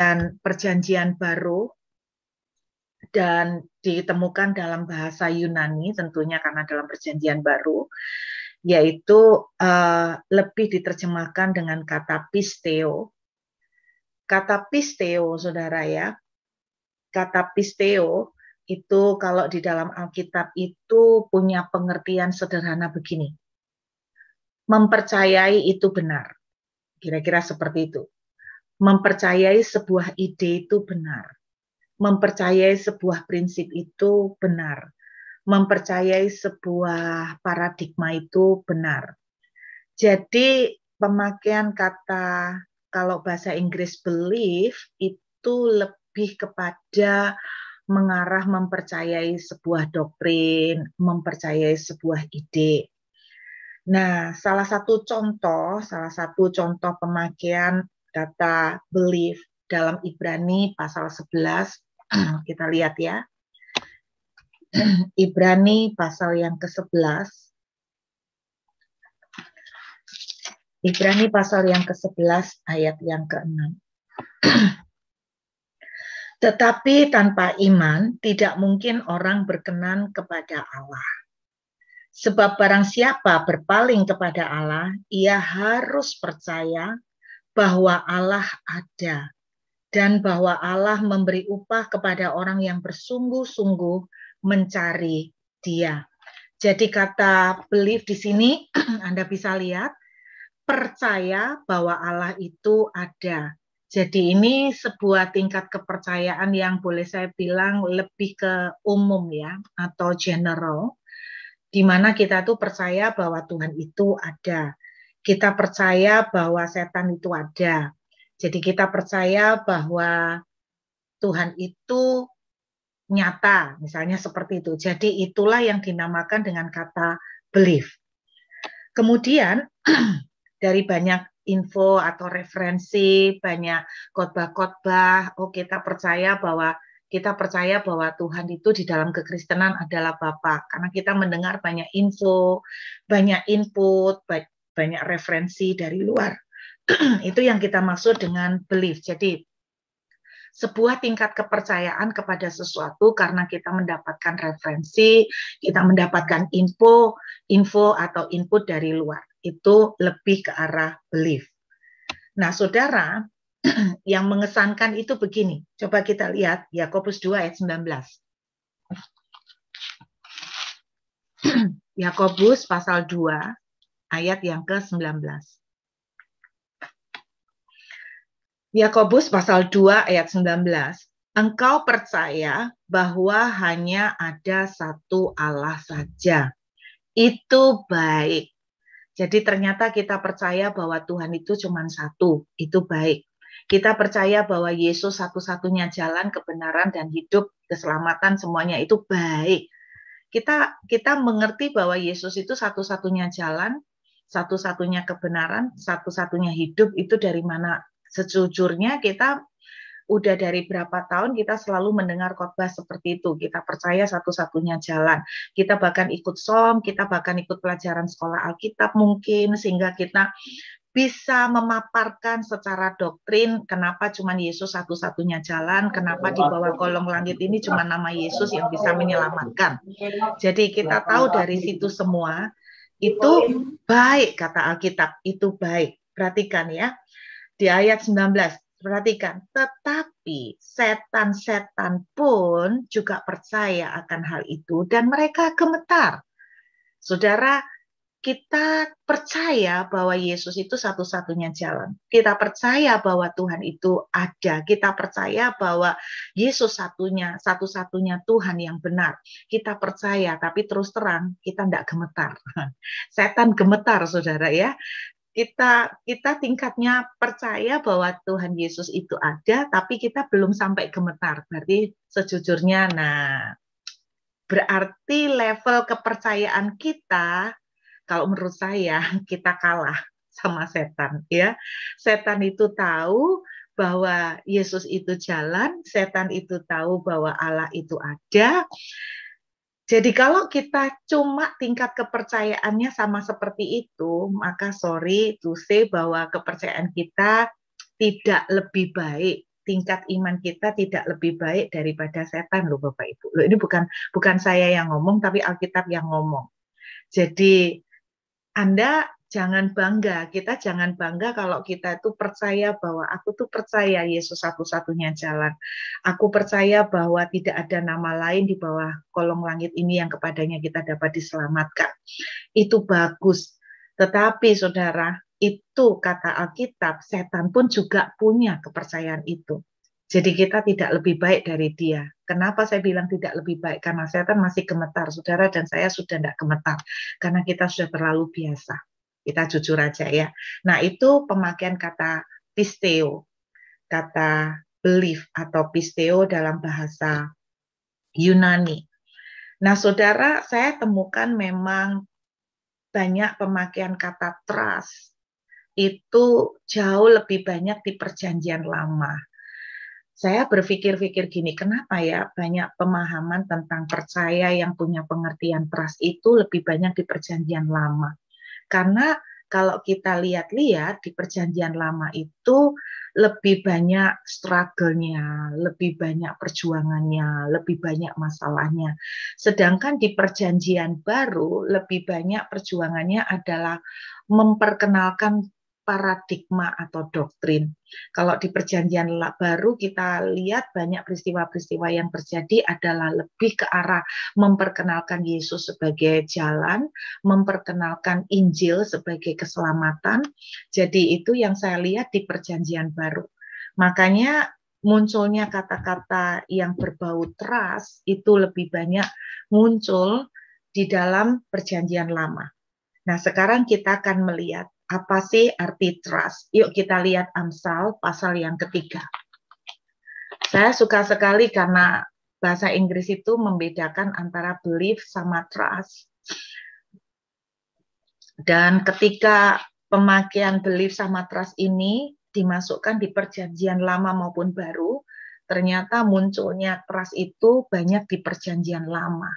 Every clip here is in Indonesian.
dengan Perjanjian Baru dan ditemukan dalam bahasa Yunani, tentunya karena dalam Perjanjian Baru, yaitu lebih diterjemahkan dengan kata pisteo. Kata pisteo, saudara ya, kata pisteo itu kalau di dalam Alkitab itu punya pengertian sederhana begini. Mempercayai itu benar. Kira-kira seperti itu. Mempercayai sebuah ide itu benar. Mempercayai sebuah prinsip itu benar. Mempercayai sebuah paradigma itu benar. Jadi pemakaian kata kalau bahasa Inggris belief itu lebih kepada mengarah mempercayai sebuah doktrin, mempercayai sebuah ide. Nah, salah satu contoh pemakaian kata belief dalam Ibrani pasal 11, kita lihat ya. Ibrani pasal yang ke-11. Ibrani pasal yang ke-11 ayat yang ke-6. Tetapi tanpa iman tidak mungkin orang berkenan kepada Allah. Sebab barang siapa berpaling kepada Allah, ia harus percaya bahwa Allah ada dan bahwa Allah memberi upah kepada orang yang bersungguh-sungguh mencari Dia. Jadi kata belief di sini Anda bisa lihat percaya bahwa Allah itu ada. Jadi ini sebuah tingkat kepercayaan yang boleh saya bilang lebih ke umum ya, atau general, di mana kita tuh percaya bahwa Tuhan itu ada. Kita percaya bahwa setan itu ada. Jadi kita percaya bahwa Tuhan itu nyata, misalnya seperti itu. Jadi itulah yang dinamakan dengan kata belief. Kemudian dari banyak info atau referensi, banyak khotbah-khotbah, kita percaya bahwa Tuhan itu di dalam kekristenan adalah Bapa. Karena kita mendengar banyak info, banyak input, banyak referensi dari luar. Itu yang kita maksud dengan belief. Jadi sebuah tingkat kepercayaan kepada sesuatu karena kita mendapatkan referensi, kita mendapatkan info atau input dari luar. Itu lebih ke arah belief. Nah, saudara, yang mengesankan itu begini. Coba kita lihat Yakobus 2 ayat 19. Yakobus pasal 2 ayat yang ke-19. Yakobus pasal 2 ayat 19. Engkau percaya bahwa hanya ada satu Allah saja. Itu baik. Jadi ternyata kita percaya bahwa Tuhan itu cuma satu. Itu baik. Kita percaya bahwa Yesus satu-satunya jalan, kebenaran, dan hidup, keselamatan, semuanya itu baik. Kita mengerti bahwa Yesus itu satu-satunya jalan, satu-satunya kebenaran, satu-satunya hidup. Itu dari mana? Sejujurnya kita udah dari berapa tahun kita selalu mendengar khotbah seperti itu. Kita percaya satu-satunya jalan. Kita bahkan ikut som, kita bahkan ikut pelajaran sekolah Alkitab mungkin, sehingga kita bisa memaparkan secara doktrin kenapa cuma Yesus satu-satunya jalan, kenapa di bawah kolong langit ini cuma nama Yesus yang bisa menyelamatkan. Jadi kita tahu dari situ semua, itu baik kata Alkitab, itu baik. Perhatikan ya. Di ayat 19, perhatikan, tetapi setan-setan pun juga percaya akan hal itu dan mereka gemetar. Saudara, kita percaya bahwa Yesus itu satu-satunya jalan. Kita percaya bahwa Tuhan itu ada. Kita percaya bahwa Yesus satu-satunya Tuhan yang benar. Kita percaya, tapi terus terang kita tidak gemetar. Setan gemetar, saudara ya. Kita tingkatnya percaya bahwa Tuhan Yesus itu ada, tapi kita belum sampai gemetar. Berarti sejujurnya, berarti level kepercayaan kita, kalau menurut saya, kita kalah sama setan. Ya, setan itu tahu bahwa Yesus itu jalan, setan itu tahu bahwa Allah itu ada. Jadi kalau kita cuma tingkat kepercayaannya sama seperti itu, maka sorry to say bahwa kepercayaan kita tidak lebih baik tingkat iman kita tidak lebih baik daripada setan loh Bapak Ibu. Loh, ini bukan saya yang ngomong, tapi Alkitab yang ngomong. Jadi Anda jangan bangga, kita jangan bangga kalau kita itu percaya bahwa aku tuh percaya Yesus satu-satunya jalan. Aku percaya bahwa tidak ada nama lain di bawah kolong langit ini yang kepadanya kita dapat diselamatkan. Itu bagus. Tetapi saudara, itu kata Alkitab, setan pun juga punya kepercayaan itu. Jadi kita tidak lebih baik dari dia. Kenapa saya bilang tidak lebih baik? Karena setan masih gemetar, saudara, dan saya sudah tidak gemetar. Karena kita sudah terlalu biasa. Kita jujur aja ya. Nah, itu pemakaian kata pisteo, kata belief atau pisteo dalam bahasa Yunani. Nah, saudara, saya temukan memang banyak pemakaian kata trust. Itu jauh lebih banyak di Perjanjian Lama. Saya berpikir-pikir gini, kenapa ya banyak pemahaman tentang percaya yang punya pengertian trust itu lebih banyak di Perjanjian Lama. Karena kalau kita lihat-lihat di Perjanjian Lama itu lebih banyak struggle-nya, lebih banyak perjuangannya, lebih banyak masalahnya. Sedangkan di Perjanjian Baru lebih banyak perjuangannya adalah memperkenalkan paradigma atau doktrin. Kalau di Perjanjian Baru kita lihat banyak peristiwa-peristiwa yang terjadi adalah lebih ke arah memperkenalkan Yesus sebagai jalan, memperkenalkan Injil sebagai keselamatan. Jadi itu yang saya lihat di Perjanjian Baru. Makanya munculnya kata-kata yang berbau trust itu lebih banyak muncul di dalam Perjanjian Lama. Nah, sekarang kita akan melihat apa sih arti trust. Yuk kita lihat Amsal pasal yang ketiga. Saya suka sekali karena bahasa Inggris itu membedakan antara belief sama trust. Dan ketika pemakaian belief sama trust ini dimasukkan di Perjanjian Lama maupun Baru, ternyata munculnya trust itu banyak di Perjanjian Lama.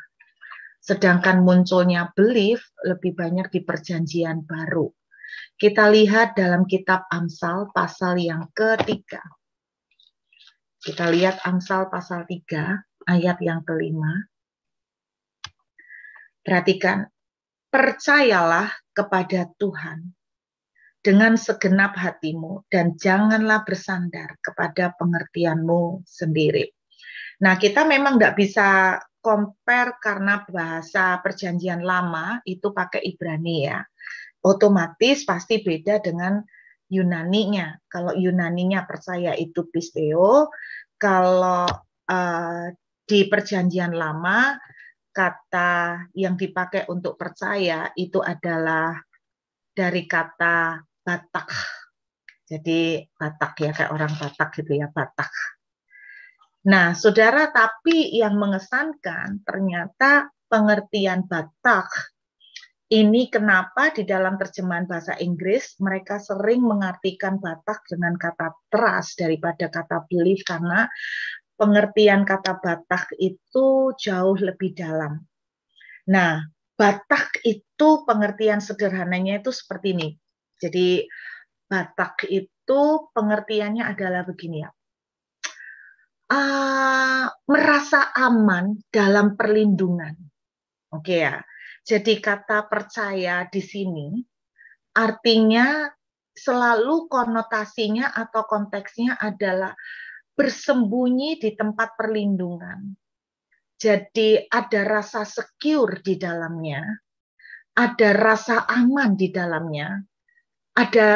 Sedangkan munculnya belief lebih banyak di Perjanjian Baru. Kita lihat dalam kitab Amsal pasal yang ketiga. Kita lihat Amsal pasal 3 ayat yang kelima. Perhatikan, percayalah kepada Tuhan dengan segenap hatimu dan janganlah bersandar kepada pengertianmu sendiri. Nah, kita memang tidak bisa compare karena bahasa Perjanjian Lama itu pakai Ibrani ya. Otomatis pasti beda dengan Yunaninya. Kalau Yunaninya percaya itu pisteo, kalau di Perjanjian Lama kata yang dipakai untuk percaya itu adalah dari kata Batak. Jadi Batak ya, kayak orang Batak gitu ya, Batak. Nah, saudara, tapi yang mengesankan ternyata pengertian Batak ini kenapa di dalam terjemahan bahasa Inggris mereka sering mengartikan Batak dengan kata trust daripada kata belief karena pengertian kata Batak itu jauh lebih dalam. Nah, Batak itu pengertian sederhananya itu seperti ini. Jadi Batak itu pengertiannya adalah begini ya. Merasa aman dalam perlindungan. Oke ya. Jadi kata percaya di sini artinya selalu konotasinya atau konteksnya adalah bersembunyi di tempat perlindungan. Jadi ada rasa secure di dalamnya, ada rasa aman di dalamnya, ada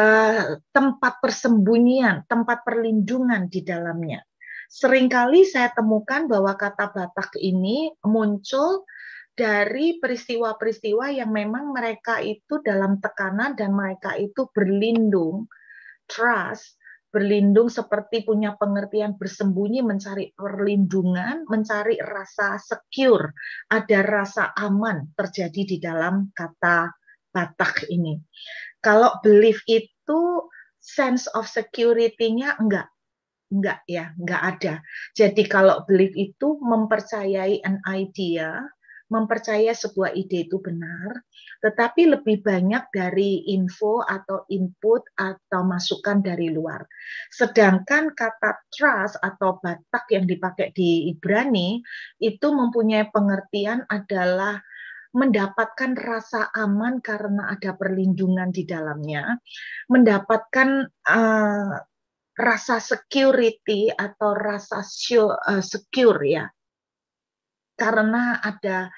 tempat persembunyian, tempat perlindungan di dalamnya. Seringkali saya temukan bahwa kata Batak ini muncul dari peristiwa-peristiwa yang memang mereka itu dalam tekanan dan mereka itu berlindung, trust, berlindung seperti punya pengertian bersembunyi, mencari perlindungan, mencari rasa secure, ada rasa aman terjadi di dalam kata Batak ini. Kalau belief itu sense of security-nya enggak ya, enggak ada. Jadi kalau belief itu mempercayai an idea, mempercayai sebuah ide itu benar, tetapi lebih banyak dari info atau input atau masukan dari luar. Sedangkan kata trust atau Batak yang dipakai di Ibrani itu mempunyai pengertian adalah mendapatkan rasa aman karena ada perlindungan di dalamnya, mendapatkan rasa security atau rasa secure ya, karena ada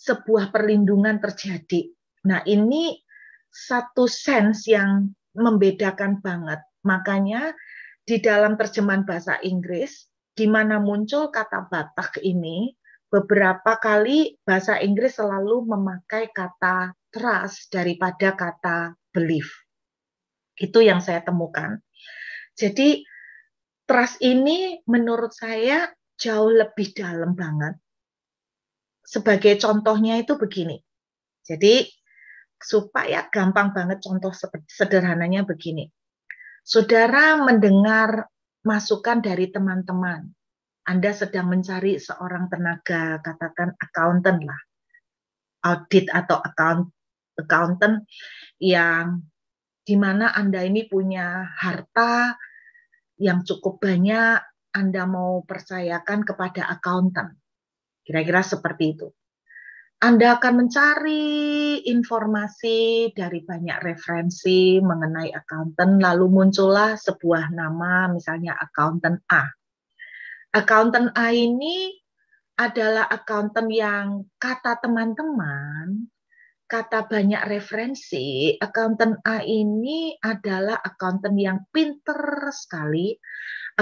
sebuah perlindungan terjadi. Nah, ini satu sense yang membedakan banget. Makanya di dalam terjemahan bahasa Inggris, di mana muncul kata Batak ini, beberapa kali bahasa Inggris selalu memakai kata trust daripada kata belief. Itu yang saya temukan. Jadi trust ini menurut saya jauh lebih dalam banget. Sebagai contohnya itu begini. Jadi supaya gampang banget contoh sederhananya begini. Saudara mendengar masukan dari teman-teman. Anda sedang mencari seorang tenaga, katakan accountant lah, audit atau accountant yang di mana Anda ini punya harta yang cukup banyak, Anda mau percayakan kepada accountant. Kira-kira seperti itu. Anda akan mencari informasi dari banyak referensi mengenai accountant, lalu muncullah sebuah nama, misalnya accountant A. Accountant A ini adalah accountant yang kata teman-teman, kata banyak referensi, accountant A ini adalah accountant yang pinter sekali,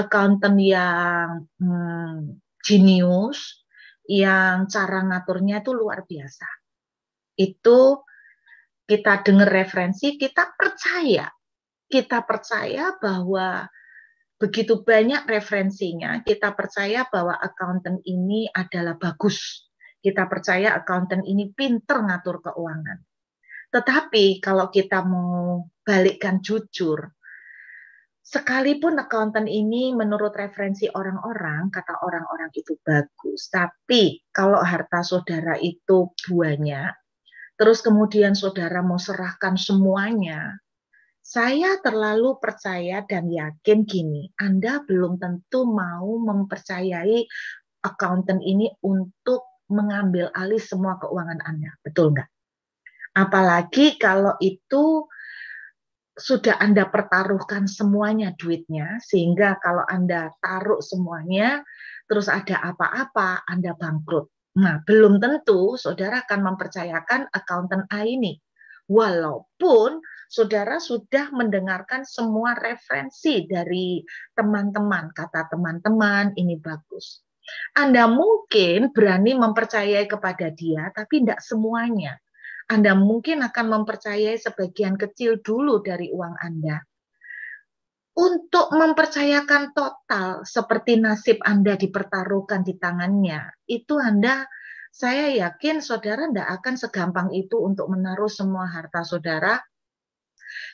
accountant yang jenius, yang cara ngaturnya itu luar biasa. Itu kita dengar referensi, kita percaya bahwa begitu banyak referensinya, kita percaya bahwa accountant ini adalah bagus. Kita percaya accountant ini pinter ngatur keuangan. Tetapi kalau kita mau balikkan jujur, sekalipun accountant ini menurut referensi orang-orang, kata orang-orang itu bagus. Tapi kalau harta saudara itu banyak, terus kemudian saudara mau serahkan semuanya, saya terlalu percaya dan yakin gini, Anda belum tentu mau mempercayai accountant ini untuk mengambil alih semua keuangan Anda. Betul nggak? Apalagi kalau itu sudah Anda pertaruhkan semuanya duitnya, sehingga kalau Anda taruh semuanya, terus ada apa-apa, Anda bangkrut. Nah, belum tentu saudara akan mempercayakan accountant A ini. Walaupun saudara sudah mendengarkan semua referensi dari teman-teman, kata teman-teman ini bagus. Anda mungkin berani mempercayai kepada dia, tapi tidak semuanya. Anda mungkin akan mempercayai sebagian kecil dulu dari uang Anda. Untuk mempercayakan total seperti nasib Anda dipertaruhkan di tangannya, itu saya yakin saudara tidak akan segampang itu untuk menaruh semua harta saudara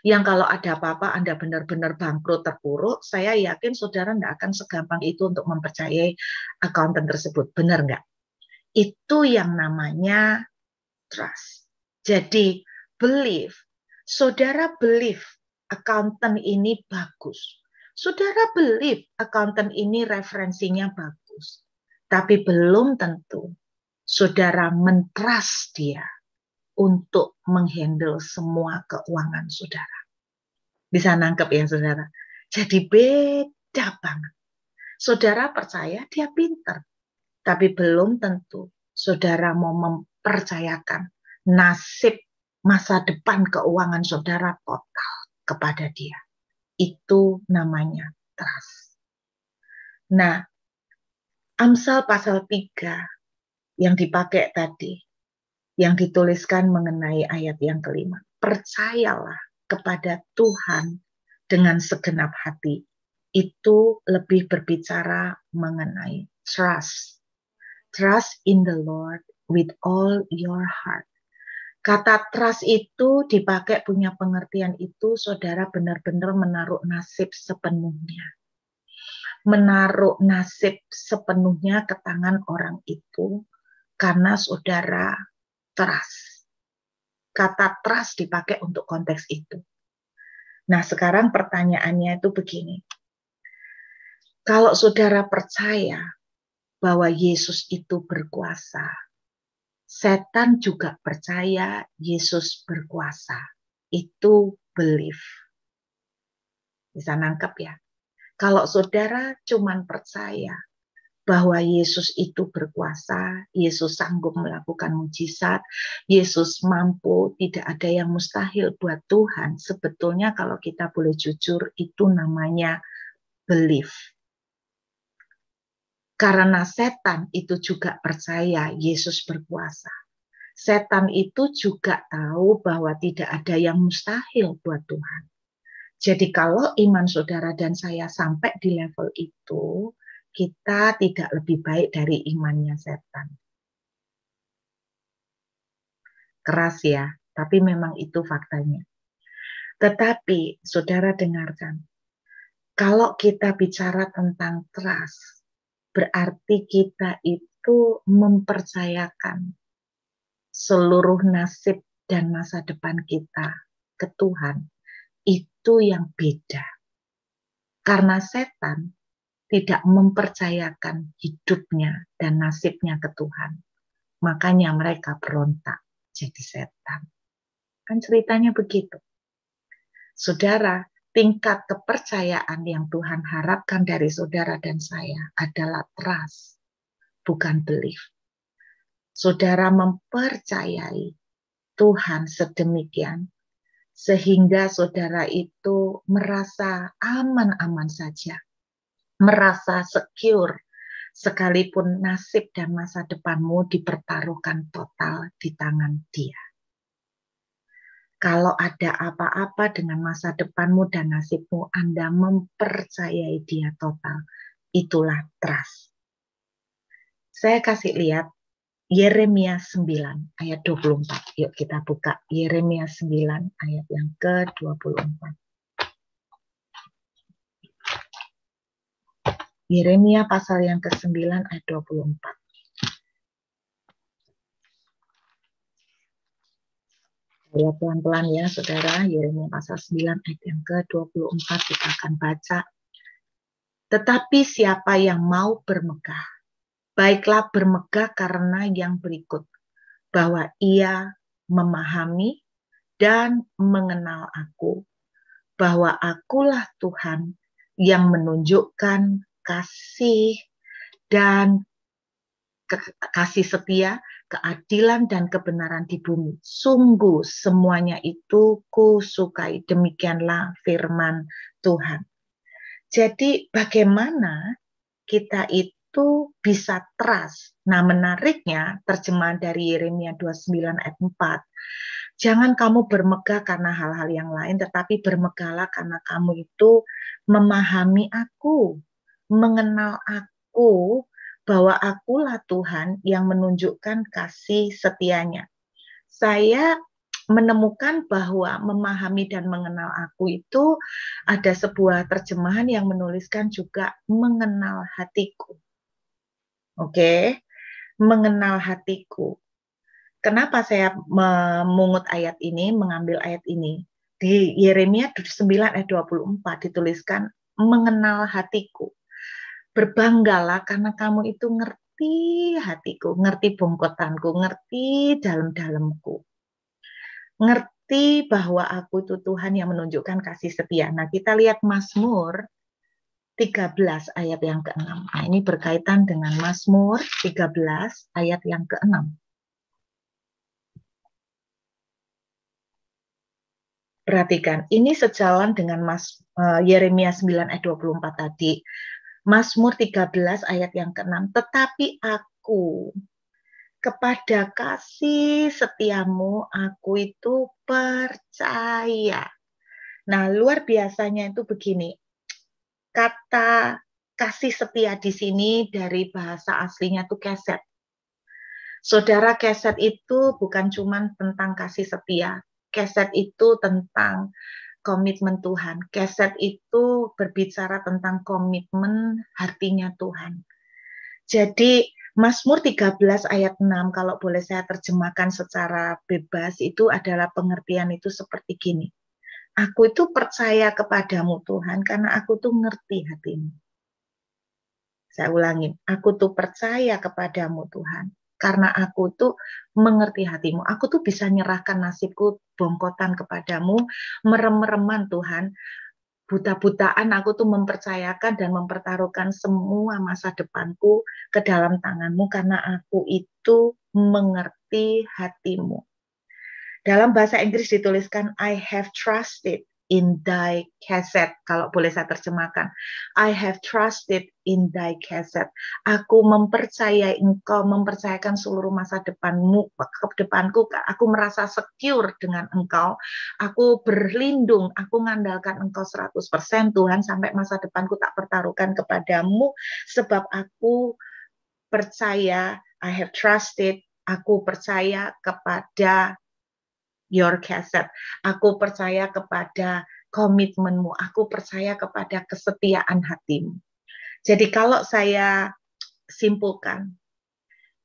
yang kalau ada apa-apa Anda benar-benar bangkrut terpuruk. Saya yakin saudara tidak akan segampang itu untuk mempercayai accountant tersebut. Benar nggak? Itu yang namanya trust. Jadi believe. Saudara believe accountant ini bagus. Saudara believe accountant ini referensinya bagus. Tapi belum tentu saudara mentrust dia untuk menghandle semua keuangan saudara. Bisa nangkep ya saudara? Jadi beda banget. Saudara percaya dia pinter, tapi belum tentu saudara mau mempercayakan nasib masa depan keuangan saudara total kepada dia. Itu namanya trust. Nah, Amsal pasal 3 yang dipakai tadi, yang dituliskan mengenai ayat yang kelima. Percayalah kepada Tuhan dengan segenap hati. Itu lebih berbicara mengenai trust. Trust in the Lord with all your heart. Kata trust itu dipakai punya pengertian itu, saudara benar-benar menaruh nasib sepenuhnya. Menaruh nasib sepenuhnya ke tangan orang itu, karena saudara trust. Kata trust dipakai untuk konteks itu. Nah, sekarang pertanyaannya itu begini. Kalau saudara percaya bahwa Yesus itu berkuasa, setan juga percaya Yesus berkuasa. Itu belief. Bisa nangkep ya? Kalau saudara cuman percaya bahwa Yesus itu berkuasa, Yesus sanggup melakukan mujizat, Yesus mampu, tidak ada yang mustahil buat Tuhan. Sebetulnya kalau kita boleh jujur, itu namanya belief. Karena setan itu juga percaya Yesus berkuasa. Setan itu juga tahu bahwa tidak ada yang mustahil buat Tuhan. Jadi kalau iman saudara dan saya sampai di level itu, kita tidak lebih baik dari imannya setan. Keras ya, tapi memang itu faktanya. Tetapi saudara dengarkan, kalau kita bicara tentang trust, berarti kita itu mempercayakan seluruh nasib dan masa depan kita ke Tuhan. Itu yang beda. Karena setan tidak mempercayakan hidupnya dan nasibnya ke Tuhan. Makanya mereka berontak jadi setan. Kan ceritanya begitu. Saudara, tingkat kepercayaan yang Tuhan harapkan dari saudara dan saya adalah trust, bukan belief. Saudara mempercayai Tuhan sedemikian, sehingga saudara itu merasa aman-aman saja, merasa secure, sekalipun nasib dan masa depanmu dipertaruhkan total di tangan Dia. Kalau ada apa-apa dengan masa depanmu dan nasibmu, Anda mempercayai Dia total. Itulah trust. Saya kasih lihat Yeremia 9 ayat 24. Yuk kita buka Yeremia 9 ayat yang ke-24. Yeremia pasal yang ke-9 ayat 24. Ya, pelan-pelan ya saudara, Yeremia pasal 9 ayat yang ke-24 kita akan baca. Tetapi siapa yang mau bermegah, baiklah bermegah karena yang berikut, bahwa ia memahami dan mengenal aku, bahwa akulah Tuhan yang menunjukkan kasih dan kasih setia, keadilan dan kebenaran di bumi. Sungguh semuanya itu kusukai. Demikianlah firman Tuhan. Jadi bagaimana kita itu bisa trust? Nah, menariknya terjemahan dari Yeremia 29 ayat 4. Jangan kamu bermegah karena hal-hal yang lain, tetapi bermegahlah karena kamu itu memahami aku, mengenal aku, bahwa akulah Tuhan yang menunjukkan kasih setianya. Saya menemukan bahwa memahami dan mengenal aku itu ada sebuah terjemahan yang menuliskan juga mengenal hatiku. Oke, mengenal hatiku. Kenapa saya memungut ayat ini, mengambil ayat ini? Di Yeremia 9 ayat 24 dituliskan mengenal hatiku. Berbanggalah karena kamu itu ngerti hatiku, ngerti bongkotanku, ngerti dalam-dalamku. Ngerti bahwa aku itu Tuhan yang menunjukkan kasih setia. Nah, kita lihat Mazmur 13 ayat yang ke-6. Nah, ini berkaitan dengan Mazmur 13 ayat yang ke-6. Perhatikan, ini sejalan dengan Yeremia 9 ayat 24 tadi. Mazmur 13 ayat yang ke-6. Tetapi aku, kepada kasih setiamu, aku itu percaya. Nah, luar biasanya itu begini. Kata kasih setia di sini dari bahasa aslinya itu keset. Saudara, keset itu bukan cuma tentang kasih setia. Keset itu tentang komitmen Tuhan. Keset itu berbicara tentang komitmen hatinya Tuhan. Jadi Mazmur 13 ayat 6, kalau boleh saya terjemahkan secara bebas, itu adalah pengertian itu seperti gini. Aku itu percaya kepadamu Tuhan, karena aku tuh ngerti hatimu. Saya ulangin, aku tuh percaya kepadamu Tuhan, karena aku tuh mengerti hatimu. Aku tuh bisa nyerahkan nasibku bongkotan kepadamu, merem-mereman Tuhan. Buta-butaan aku tuh mempercayakan dan mempertaruhkan semua masa depanku ke dalam tanganmu, karena aku itu mengerti hatimu. Dalam bahasa Inggris dituliskan, I have trusted in thy casette. Kalau boleh saya terjemahkan, I have trusted in thy casette. Aku mempercayai engkau, mempercayakan seluruh masa depanmu, depanku. Aku merasa secure dengan engkau. Aku berlindung, aku mengandalkan engkau 100% Tuhan, sampai masa depanku tak pertaruhkan kepadamu, sebab aku percaya, I have trusted, aku percaya kepada your cassette. Aku percaya kepada komitmenmu. Aku percaya kepada kesetiaan hatimu. Jadi kalau saya simpulkan,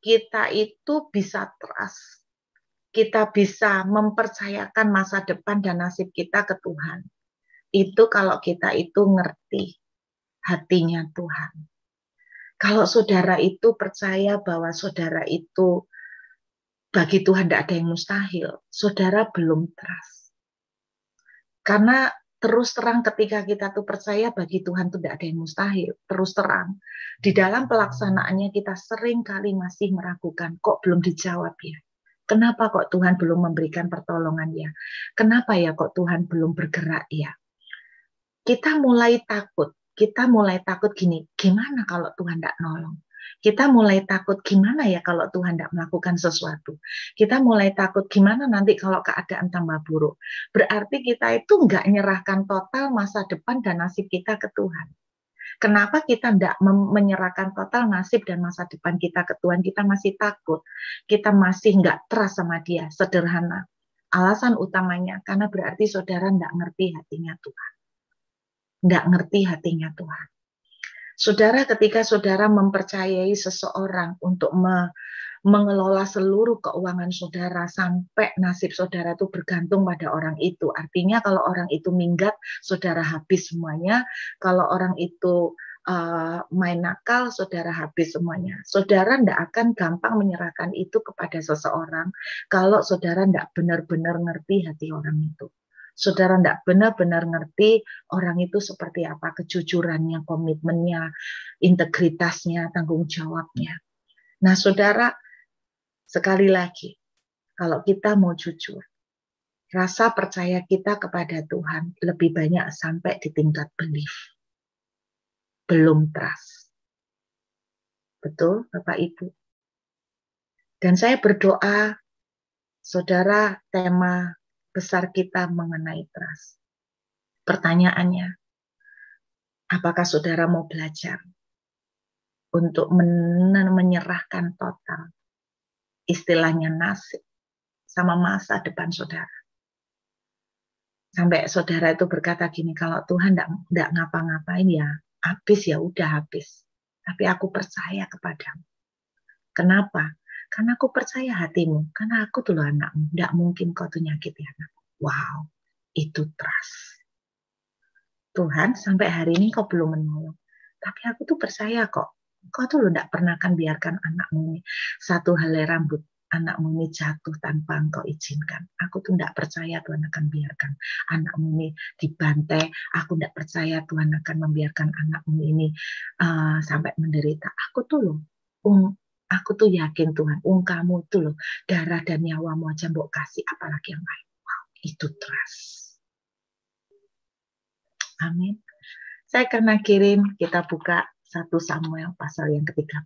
kita itu bisa trust. Kita bisa mempercayakan masa depan dan nasib kita ke Tuhan. Itu kalau kita itu ngerti hatinya Tuhan. Kalau saudara itu percaya bahwa saudara itu bagi Tuhan tidak ada yang mustahil, saudara belum trust. Karena terus terang ketika kita tuh percaya bagi Tuhan tuh tidak ada yang mustahil, terus terang di dalam pelaksanaannya kita sering kali masih meragukan, kok belum dijawab ya? Kenapa kok Tuhan belum memberikan pertolongan ya? Kenapa ya kok Tuhan belum bergerak ya? Kita mulai takut gini, gimana kalau Tuhan tidak nolong? Kita mulai takut gimana ya kalau Tuhan tidak melakukan sesuatu. Kita mulai takut gimana nanti kalau keadaan tambah buruk. Berarti kita itu nggak menyerahkan total masa depan dan nasib kita ke Tuhan. Kenapa kita tidak menyerahkan total nasib dan masa depan kita ke Tuhan? Kita masih takut, kita masih nggak trust sama Dia. Sederhana. Alasan utamanya karena berarti saudara nggak ngerti hatinya Tuhan. Nggak ngerti hatinya Tuhan. Saudara, ketika saudara mempercayai seseorang untuk mengelola seluruh keuangan saudara sampai nasib saudara itu bergantung pada orang itu. Artinya kalau orang itu minggat, saudara habis semuanya. Kalau orang itu main nakal, saudara habis semuanya. Saudara tidak akan gampang menyerahkan itu kepada seseorang kalau saudara tidak benar-benar ngerti hati orang itu. Saudara tidak benar-benar ngerti orang itu seperti apa, kejujurannya, komitmennya, integritasnya, tanggung jawabnya. Nah, saudara, sekali lagi, kalau kita mau jujur, rasa percaya kita kepada Tuhan lebih banyak sampai di tingkat belief. Belum trust. Betul, Bapak Ibu? Dan saya berdoa, saudara, tema besar kita mengenai trust. Pertanyaannya, apakah saudara mau belajar untuk menyerahkan total, istilahnya nasib, sama masa depan saudara? Sampai saudara itu berkata gini, kalau Tuhan tidak ngapa-ngapain ya habis, ya udah habis. Tapi aku percaya kepadamu. Kenapa? Karena aku percaya hatimu. Karena aku tuh anakmu. Tidak mungkin kau tuh nyakiti anakku. Wow, itu trust. Tuhan, sampai hari ini kau belum menolong. Tapi aku tuh percaya kok. Kau tuh tidak pernah akan biarkan anakmu ini satu helai rambut anakmu ini jatuh tanpa engkau izinkan. Aku tuh tidak percaya Tuhan akan biarkan anakmu ini dibantai. Aku tidak percaya Tuhan akan membiarkan anakmu ini sampai menderita. Aku tuh yakin Tuhan, kamu tuh loh, darah dan nyawamu aja mbok kasih, apalagi yang lain. Wow, itu trust. Amin. Saya karena kirim, kita buka 1 Samuel pasal yang ke-30.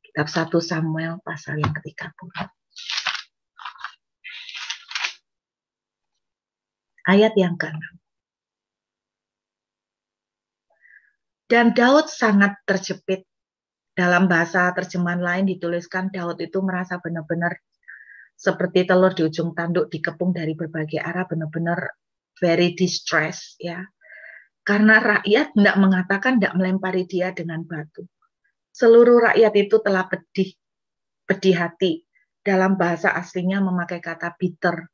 Kitab 1 Samuel pasal yang ke-30. Ayat yang ke-6. Dan Daud sangat terjepit. Dalam bahasa terjemahan lain dituliskan Daud itu merasa benar-benar seperti telur di ujung tanduk dikepung dari berbagai arah, benar-benar very distressed ya. Karena rakyat tidak mengatakan, tidak melempari dia dengan batu. Seluruh rakyat itu telah pedih hati. Dalam bahasa aslinya memakai kata bitter.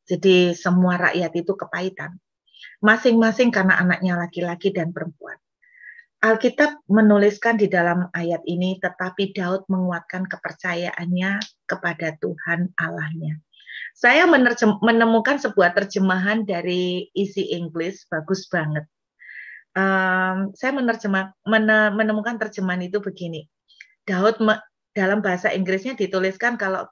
Jadi semua rakyat itu kepahitan. Masing-masing karena anaknya laki-laki dan perempuan. Alkitab menuliskan di dalam ayat ini, tetapi Daud menguatkan kepercayaannya kepada Tuhan Allahnya. Saya menemukan sebuah terjemahan dari Easy English, bagus banget. Saya menemukan terjemahan itu begini. Daud dalam bahasa Inggrisnya dituliskan, kalau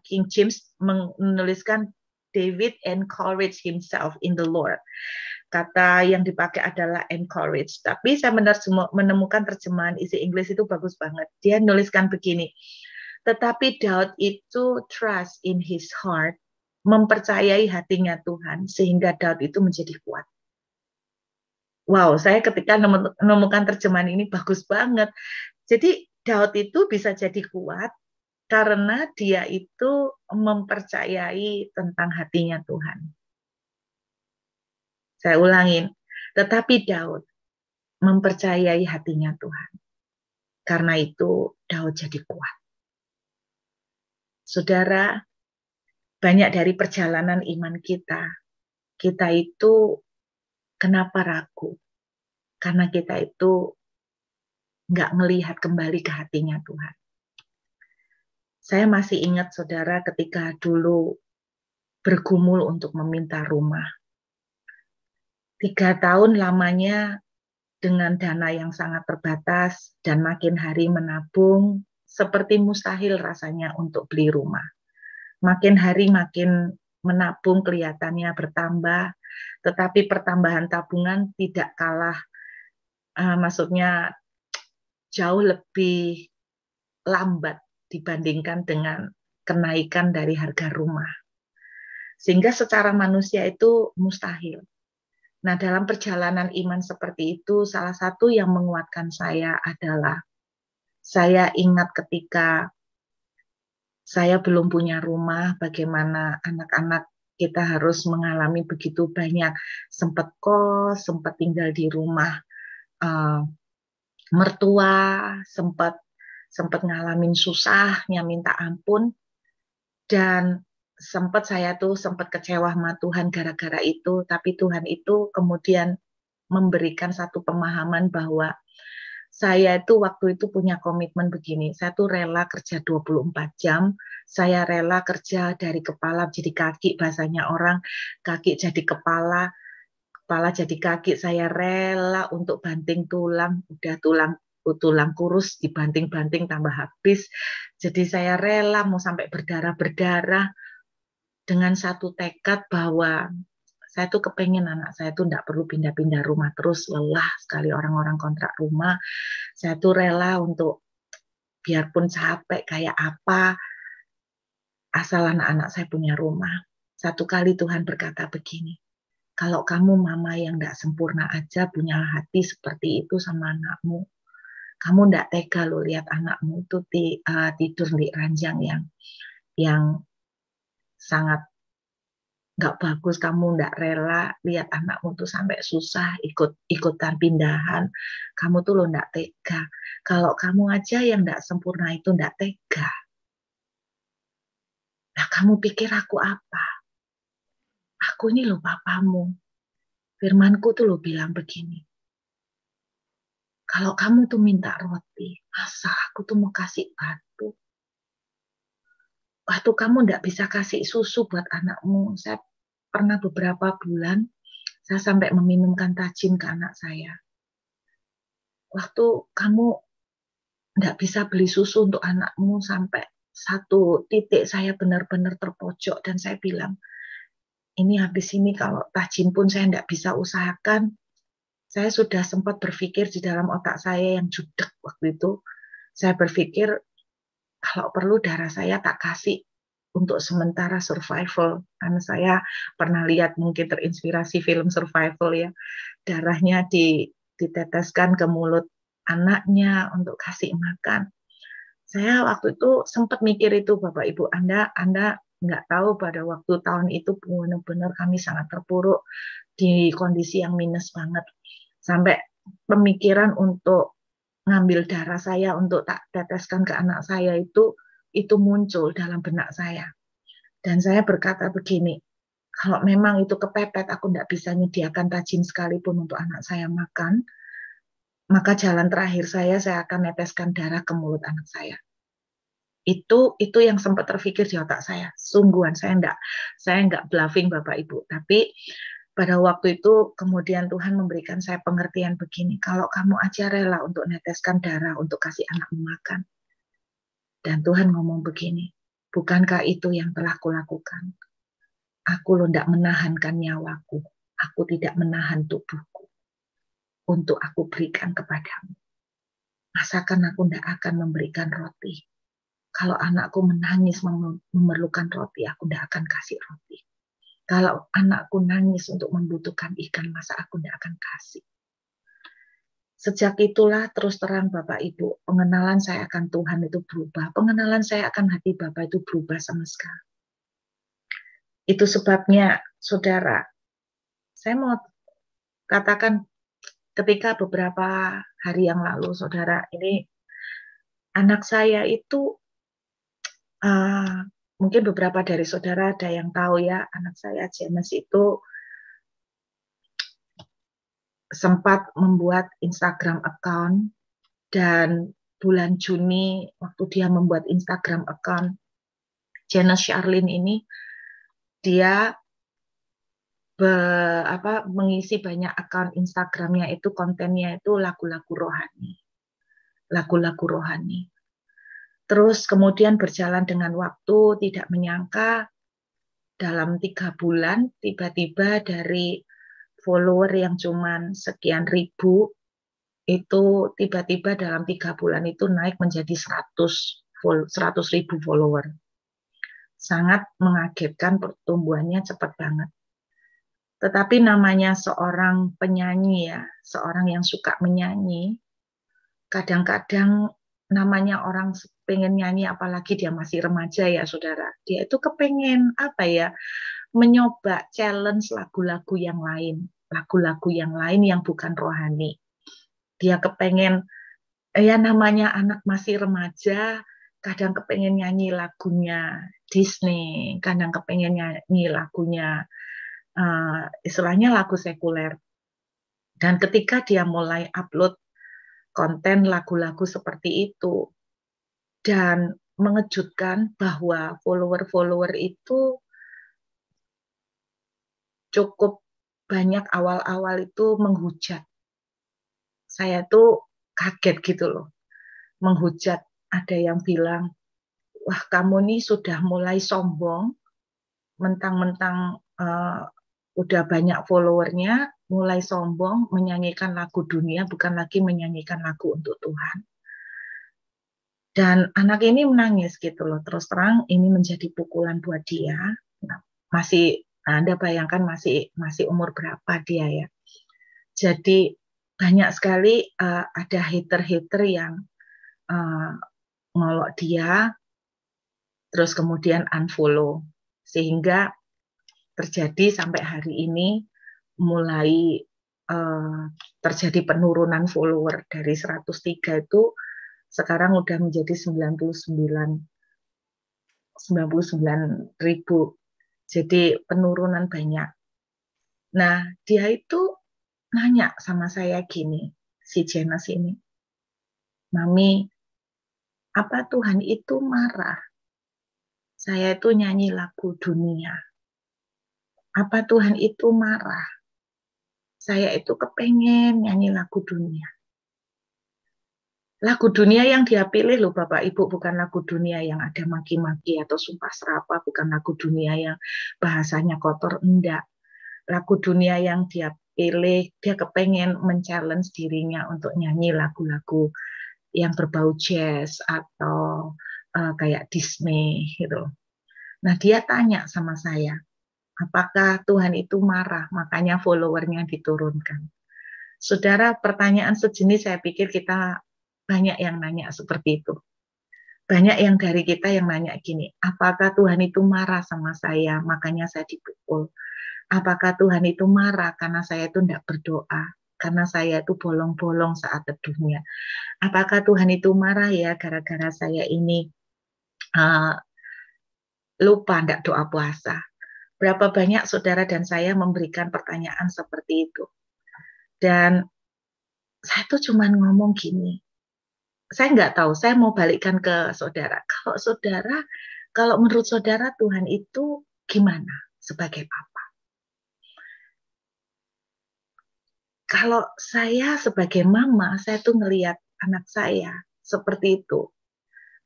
King James menuliskan David encouraged himself in the Lord. Kata yang dipakai adalah encourage. Tapi saya menemukan terjemahan isi Inggris itu bagus banget. Dia menuliskan begini. Tetapi Daud itu trust in his heart, mempercayai hatinya Tuhan, sehingga Daud itu menjadi kuat. Wow, saya ketika menemukan terjemahan ini bagus banget. Jadi Daud itu bisa jadi kuat karena dia itu mempercayai tentang hatinya Tuhan. Saya ulangin, tetapi Daud mempercayai hatinya Tuhan. Karena itu Daud jadi kuat. Saudara, banyak dari perjalanan iman kita itu kenapa ragu? Karena kita itu nggak melihat kembali ke hatinya Tuhan. Saya masih ingat, saudara, ketika dulu bergumul untuk meminta rumah. 3 tahun lamanya dengan dana yang sangat terbatas dan makin hari menabung, seperti mustahil rasanya untuk beli rumah. Makin hari makin menabung kelihatannya bertambah, tetapi pertambahan tabungan tidak kalah, maksudnya jauh lebih lambat dibandingkan dengan kenaikan dari harga rumah. Sehingga secara manusia itu mustahil. Nah, dalam perjalanan iman seperti itu, salah satu yang menguatkan saya adalah saya ingat ketika saya belum punya rumah, bagaimana anak-anak kita harus mengalami begitu banyak, sempat kos, sempat tinggal di rumah mertua, sempat ngalamin susahnya minta ampun, dan saya sempat kecewa sama Tuhan gara-gara itu, tapi Tuhan itu kemudian memberikan satu pemahaman bahwa saya itu waktu itu punya komitmen begini, saya tuh rela kerja 24 jam, saya rela kerja dari kepala jadi kaki, bahasanya orang, kaki jadi kepala, kepala jadi kaki, saya rela untuk banting tulang, udah tulang kurus dibanting-banting tambah habis, jadi saya rela mau sampai berdarah-berdarah, dengan satu tekad bahwa saya tuh kepengen anak saya tuh tidak perlu pindah-pindah rumah terus, lelah sekali orang-orang kontrak rumah. Saya tuh rela untuk biarpun capek kayak apa, asal anak-anak saya punya rumah. Satu kali Tuhan berkata begini, kalau kamu mama yang tidak sempurna aja punya hati seperti itu sama anakmu, kamu tidak tega lo lihat anakmu itu tidur di ranjang yang sangat nggak bagus, kamu nggak rela lihat anakmu tuh sampai susah ikutan pindahan, kamu tuh lo nggak tega. Kalau kamu aja yang nggak sempurna itu nggak tega, nah kamu pikir aku apa? Aku ini lo papamu. Firmanku tuh lo bilang begini, kalau kamu tuh minta roti, masa aku tuh mau kasih batu? Waktu kamu nggak bisa kasih susu buat anakmu, saya pernah beberapa bulan saya sampai meminumkan tajin ke anak saya. Waktu kamu nggak bisa beli susu untuk anakmu, sampai satu titik saya benar-benar terpojok dan saya bilang, ini habis ini kalau tajin pun saya nggak bisa usahakan. Saya sudah sempat berpikir di dalam otak saya yang judek waktu itu, saya berpikir kalau perlu darah saya tak kasih untuk sementara survival, karena saya pernah lihat, mungkin terinspirasi film survival ya, darahnya diteteskan ke mulut anaknya untuk kasih makan. Saya waktu itu sempat mikir itu, Bapak Ibu, Anda nggak tahu pada waktu tahun itu benar-benar kami sangat terpuruk di kondisi yang minus banget. Sampai pemikiran untuk ngambil darah saya untuk tak teteskan ke anak saya itu muncul dalam benak saya. Dan saya berkata begini, kalau memang itu kepepet, aku tidak bisa menyediakan rajin sekalipun untuk anak saya makan, maka jalan terakhir saya akan neteskan darah ke mulut anak saya. Itu yang sempat terpikir di otak saya. Sungguhan, saya enggak bluffing Bapak Ibu. Tapi pada waktu itu kemudian Tuhan memberikan saya pengertian begini, kalau kamu aja rela untuk neteskan darah untuk kasih anakmu makan. Dan Tuhan ngomong begini, bukankah itu yang telah kulakukan? Aku loh tidak menahankan nyawaku, aku tidak menahan tubuhku untuk aku berikan kepadamu. Masakan aku tidak akan memberikan roti. Kalau anakku menangis memerlukan roti, aku tidak akan kasih roti. Kalau anakku nangis untuk membutuhkan ikan, masa aku tidak akan kasih. Sejak itulah terus terang Bapak Ibu, pengenalan saya akan Tuhan itu berubah. Pengenalan saya akan hati Bapak itu berubah sama sekali. Itu sebabnya, saudara, saya mau katakan ketika beberapa hari yang lalu, saudara, ini anak saya itu mungkin beberapa dari saudara ada yang tahu ya, anak saya James itu sempat membuat Instagram account, dan bulan Juni waktu dia membuat Instagram account, Janice Charlene ini, dia mengisi banyak account Instagramnya itu, kontennya itu lagu-lagu rohani. Lagu-lagu rohani. Terus kemudian berjalan dengan waktu, tidak menyangka dalam 3 bulan tiba-tiba dari follower yang cuman sekian ribu itu tiba-tiba dalam 3 bulan itu naik menjadi 100.000 follower. Sangat mengagetkan, pertumbuhannya cepat banget. Tetapi namanya seorang penyanyi ya, seorang yang suka menyanyi, kadang-kadang namanya orang pengen nyanyi, apalagi dia masih remaja ya saudara, dia itu kepengen menyoba challenge lagu-lagu yang lain yang bukan rohani. Dia kepengen, ya namanya anak masih remaja, kadang kepengen nyanyi lagunya Disney, kadang kepengen nyanyi lagunya istilahnya lagu sekuler. Dan ketika dia mulai upload konten lagu-lagu seperti itu, dan mengejutkan bahwa follower-follower itu cukup banyak awal-awal itu menghujat. Saya tuh kaget gitu loh, menghujat. Ada yang bilang, wah kamu nih sudah mulai sombong, mentang-mentang udah banyak followernya, mulai sombong, menyanyikan lagu dunia, bukan lagi menyanyikan lagu untuk Tuhan. Dan anak ini menangis gitu loh, terus terang ini menjadi pukulan buat dia. Masih, Anda bayangkan masih umur berapa dia ya. Jadi banyak sekali ada hater-hater yang ngolok dia, terus kemudian unfollow. Sehingga terjadi sampai hari ini mulai terjadi penurunan follower dari 103 itu sekarang udah menjadi 99.000. Jadi penurunan banyak. Nah, dia itu nanya sama saya gini, si Jenas ini, Mami, apa Tuhan itu marah? Saya itu nyanyi lagu dunia. Apa Tuhan itu marah? Saya itu kepengen nyanyi lagu dunia. Lagu dunia yang dia pilih loh Bapak Ibu, bukan lagu dunia yang ada maki-maki atau sumpah serapah, bukan lagu dunia yang bahasanya kotor, enggak. Lagu dunia yang dia pilih, dia kepengen men-challenge dirinya untuk nyanyi lagu-lagu yang berbau jazz atau kayak Disney gitu. Nah dia tanya sama saya, apakah Tuhan itu marah, makanya followernya diturunkan. Saudara, pertanyaan sejenis saya pikir kita banyak yang nanya seperti itu. Banyak yang dari kita yang nanya gini, apakah Tuhan itu marah sama saya, makanya saya dipukul? Apakah Tuhan itu marah karena saya itu tidak berdoa? karena saya itu bolong-bolong saat teduhnya. Apakah Tuhan itu marah ya gara-gara saya ini lupa tidak doa puasa? Berapa banyak saudara dan saya memberikan pertanyaan seperti itu. Dan saya tuh cuma ngomong gini, saya nggak tahu, saya mau balikkan ke saudara. Kalau menurut saudara Tuhan itu gimana sebagai Papa? Kalau saya sebagai mama, saya tuh ngelihat anak saya seperti itu.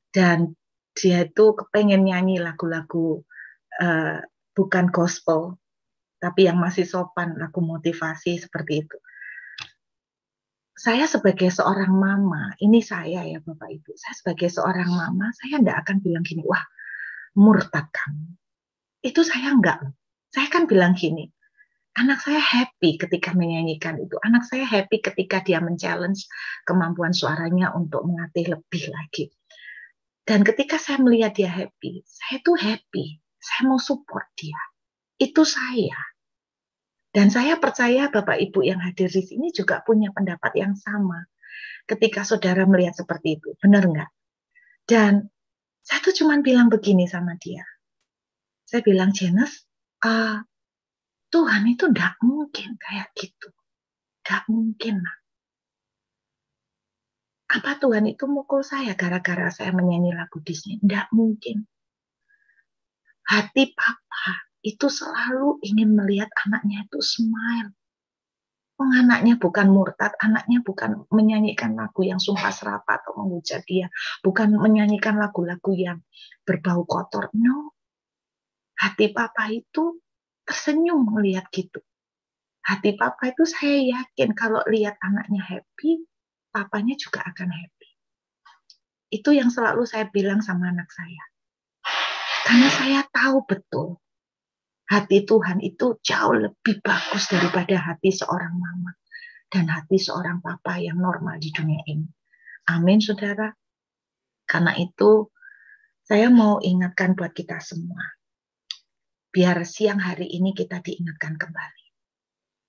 Dan dia itu kepengen nyanyi lagu-lagu bukan gospel, tapi yang masih sopan, lagu motivasi seperti itu. Saya sebagai seorang mama, ini saya ya Bapak Ibu, saya sebagai seorang mama, saya enggak akan bilang gini, wah murtad kamu. Itu saya enggak. Saya kan bilang gini, anak saya happy ketika menyanyikan itu. Anak saya happy ketika dia men-challenge kemampuan suaranya untuk melatih lebih lagi. Dan ketika saya melihat dia happy, saya tuh happy. Saya mau support dia. Itu saya. Dan saya percaya Bapak Ibu yang hadir di sini juga punya pendapat yang sama. Ketika saudara melihat seperti itu, benar nggak? Dan saya tuh cuma bilang begini sama dia. Saya bilang, Janice, Tuhan itu nggak mungkin kayak gitu. Nggak mungkin, nak. Apa Tuhan itu mukul saya gara-gara saya menyanyi lagu Disney? Nggak mungkin. Hati Papa itu selalu ingin melihat anaknya itu smile. Anaknya bukan murtad, anaknya bukan menyanyikan lagu yang sumpah serapah atau menghujat dia, bukan menyanyikan lagu-lagu yang berbau kotor. No, hati Papa itu tersenyum melihat gitu. Hati Papa itu saya yakin kalau lihat anaknya happy, Papanya juga akan happy. Itu yang selalu saya bilang sama anak saya. Karena saya tahu betul hati Tuhan itu jauh lebih bagus daripada hati seorang mama dan hati seorang papa yang normal di dunia ini. Amin, saudara. Karena itu, saya mau ingatkan buat kita semua. Biar siang hari ini kita diingatkan kembali.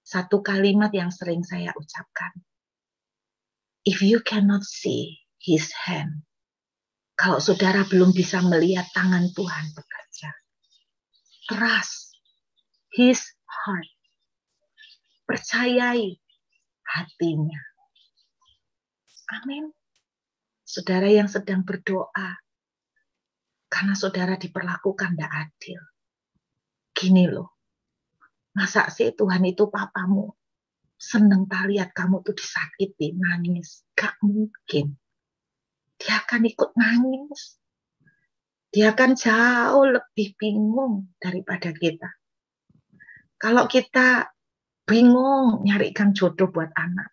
Satu kalimat yang sering saya ucapkan. If you cannot see his hand, kalau saudara belum bisa melihat tangan Tuhan bekerja, trust his heart. Percayai hatinya. Amin. Saudara yang sedang berdoa, karena saudara diperlakukan tidak adil. Gini loh, masa sih Tuhan itu papamu seneng lihat kamu tuh disakiti, nangis? Gak mungkin. Dia akan ikut nangis. Dia akan jauh lebih bingung daripada kita. Kalau kita bingung nyarikan jodoh buat anak,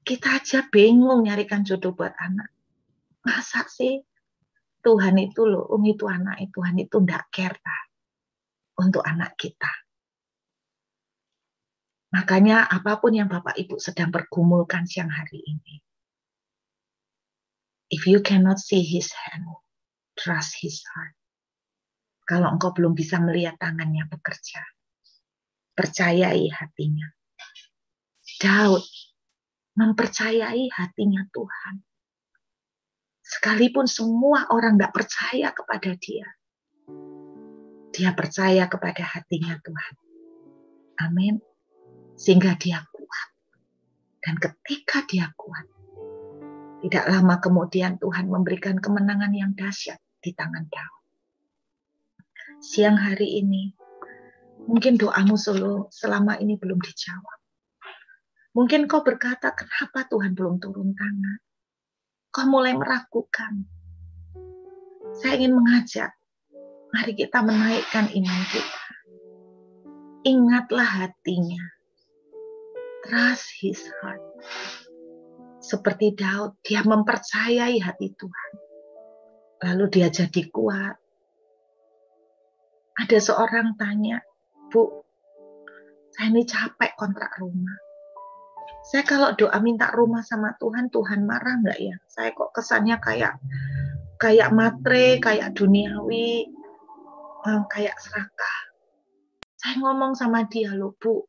kita aja bingung nyarikan jodoh buat anak. Masa sih Tuhan itu loh, itu anak, Tuhan itu enggak care untuk anak kita. Makanya apapun yang Bapak Ibu sedang pergumulkan siang hari ini, if you cannot see his hand, trust his heart. Kalau engkau belum bisa melihat tangannya bekerja, percayai hatinya. Daud mempercayai hatinya Tuhan. Sekalipun semua orang tidak percaya kepada dia, dia percaya kepada hatinya Tuhan. Amin. Sehingga dia kuat. Dan ketika dia kuat, tidak lama kemudian Tuhan memberikan kemenangan yang dahsyat di tangan Daud. Siang hari ini, mungkin doamu selama ini belum dijawab. Mungkin kau berkata, kenapa Tuhan belum turun tangan? Kau mulai meragukan. Saya ingin mengajak, mari kita menaikkan iman kita. Ingatlah hatinya. Trust his heart. Seperti Daud, dia mempercayai hati Tuhan. Lalu dia jadi kuat. Ada seorang tanya, Bu, saya ini capek kontrak rumah. Saya kalau doa minta rumah sama Tuhan, Tuhan marah nggak ya? Saya kok kesannya kayak matre, kayak duniawi, kayak serakah. Saya ngomong sama dia, loh Bu,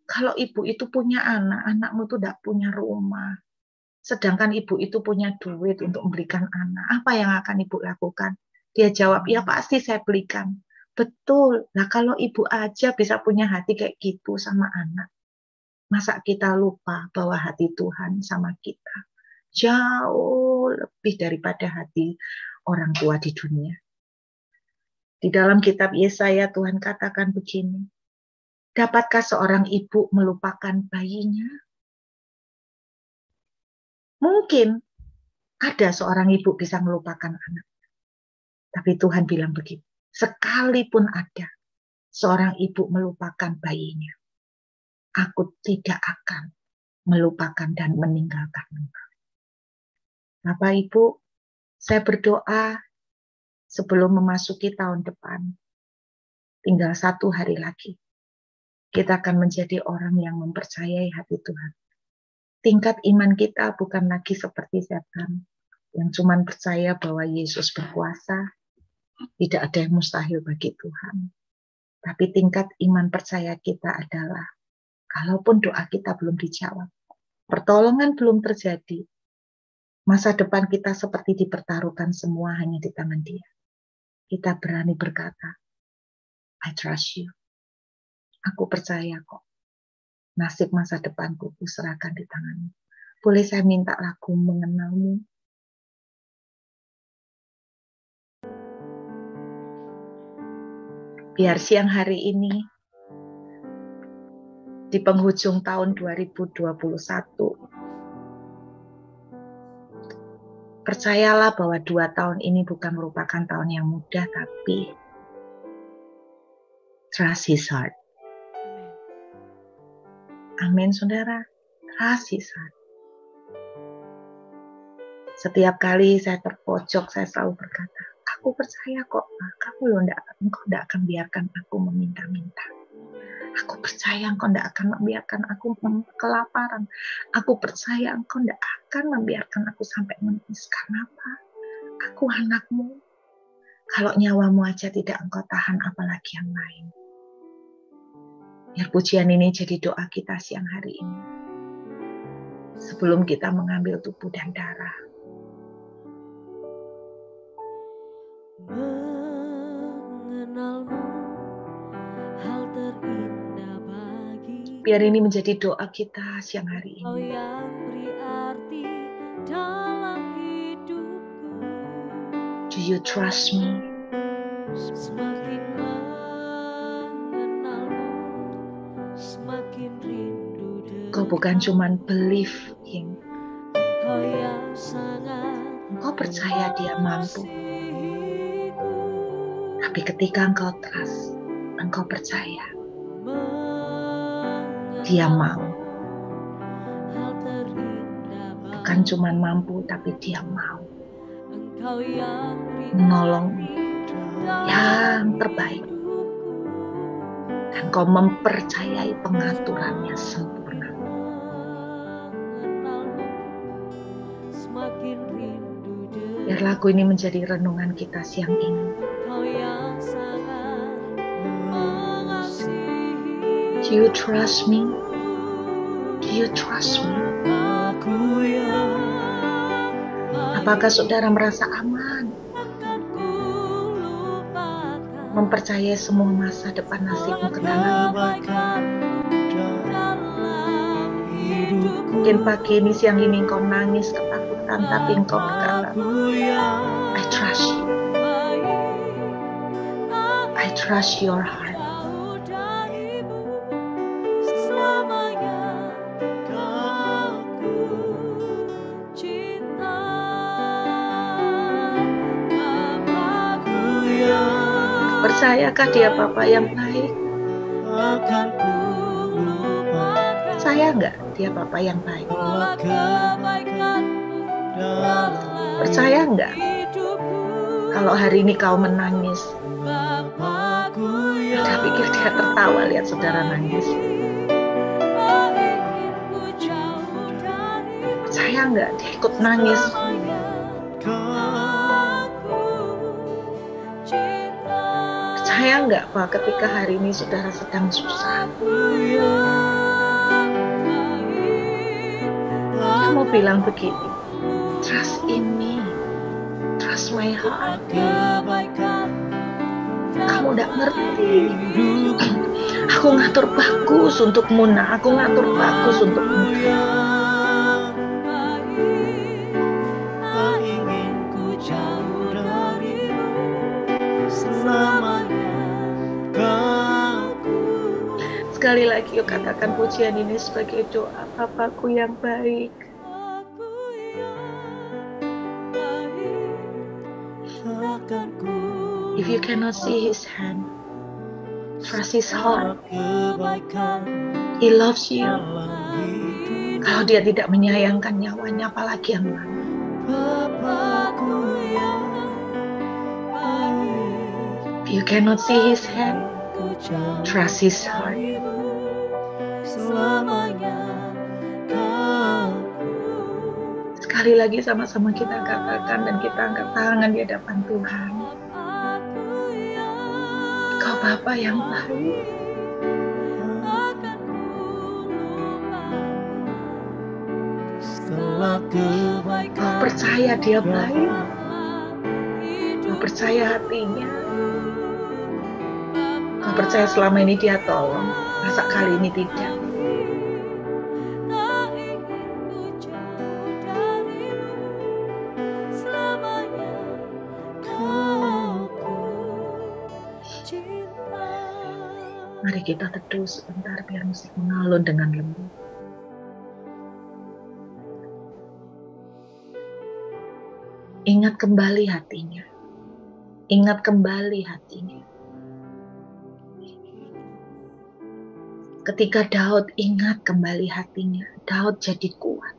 Kalau ibu itu punya anak, anakmu itu tidak punya rumah. Sedangkan ibu itu punya duit untuk memberikan anak. Apa yang akan ibu lakukan? Dia jawab, ya pasti saya belikan. Betul. Nah kalau ibu aja bisa punya hati kayak gitu sama anak. Masa kita lupa bahwa hati Tuhan sama kita jauh lebih daripada hati orang tua di dunia. Di dalam kitab Yesaya Tuhan katakan begini, dapatkah seorang ibu melupakan bayinya? Mungkin ada seorang ibu bisa melupakan anak. Tapi Tuhan bilang begini, sekalipun ada seorang ibu melupakan bayinya, aku tidak akan melupakan dan meninggalkan engkau. Bapak Ibu, saya berdoa sebelum memasuki tahun depan, tinggal 1 hari lagi, kita akan menjadi orang yang mempercayai hati Tuhan. Tingkat iman kita bukan lagi seperti setan, yang cuma percaya bahwa Yesus berkuasa, tidak ada yang mustahil bagi Tuhan. Tapi tingkat iman percaya kita adalah, kalaupun doa kita belum dijawab, pertolongan belum terjadi, masa depan kita seperti dipertaruhkan semua hanya di tangan Dia. Kita berani berkata, I trust you. Aku percaya kok. Nasib masa depanku kuserahkan di tanganmu. Boleh saya minta lagu mengenalmu? Biar siang hari ini, di penghujung tahun 2021, percayalah bahwa 2 tahun ini bukan merupakan tahun yang mudah, tapi trust His heart. Amin, saudara. Trust His heart. Setiap kali saya terpojok, saya selalu berkata, aku percaya kok, kamu engkau tidak akan biarkan aku meminta-minta. Aku percaya engkau tidak akan membiarkan aku kelaparan. Aku percaya engkau tidak akan membiarkan aku sampai menangis. Karena apa? Aku anakmu. Kalau nyawamu aja tidak engkau tahan, apalagi yang lain. Biar pujian ini jadi doa kita siang hari ini. Sebelum kita mengambil tubuh dan darah. Mengenalmu, hal terindah bagi. Biar ini menjadi doa kita siang hari ini. Kau yang beri arti dalam hidupku. Do you trust me? Semakin mengenalmu, semakin rindu Kau bukan cuma believe Him. Kau yang sangat Engkau percaya Dia mampu. mengasihiku. Tapi ketika engkau trust, engkau percaya, Dia mau. Hal terindah Bukan cuma mampu, tapi Dia mau Engkau yang beri menolongmu yang terbaik. Dan kau mempercayai pengaturannya sempurna. Semakin rindu Biar lagu ini menjadi renungan kita siang ini. Engkau yang sangat mengasihi. Do you trust me? Do you trust me? Aku yang Apakah saudara merasa aman? akan kulupakan Mempercayai semua masa depan nasibmu ke tangan. dalam hidupku. Mungkin pagi ini, siang ini engkau nangis ketakutan, tapi engkau berkata, I trust you. I trust your heart. Jauh darimu, selamanya kau ku cinta. Bapakku yang Percayakah Dia Bapa yang baik? akan ku lupakan Percaya enggak Dia Bapa yang baik? segala kebaikanmu dalam Percaya enggak hidupku. kalau hari ini kau menangis? Bapakku Kita yang pikir Dia tertawa lihat saudara nangis. oh ingin ku jauh darimu. Percaya enggak Dia ikut nangis? Percaya enggak bahwa ketika hari ini saudara sedang susah, bilang begini, trust in me, trust my heart. Kamu tidak ngerti. Aku ngatur bagus untukmu, nak. Aku ngatur bagus untukmu. Tak ingin ku jauh darimu selamanya. Sekali lagi yuk katakan pujian ini sebagai doa. Bapakku yang baik. If you cannot see his hand, trust his heart. He loves you. Kalau dia tidak menyayangkan nyawanya, apalagi yang lain. If you cannot see his hand, trust his heart. Sekali lagi sama-sama kita katakan dan kita angkat tangan di hadapan Tuhan. Kau Bapa yang baik. Kau percaya dia baik. Kau percaya hatinya. Kau percaya selama ini dia tolong. Masa kali ini tidak. Mari kita teduh sebentar biar musik mengalun dengan lembut. Ingat kembali hatinya. Ingat kembali hatinya. Ketika Daud ingat kembali hatinya, Daud jadi kuat.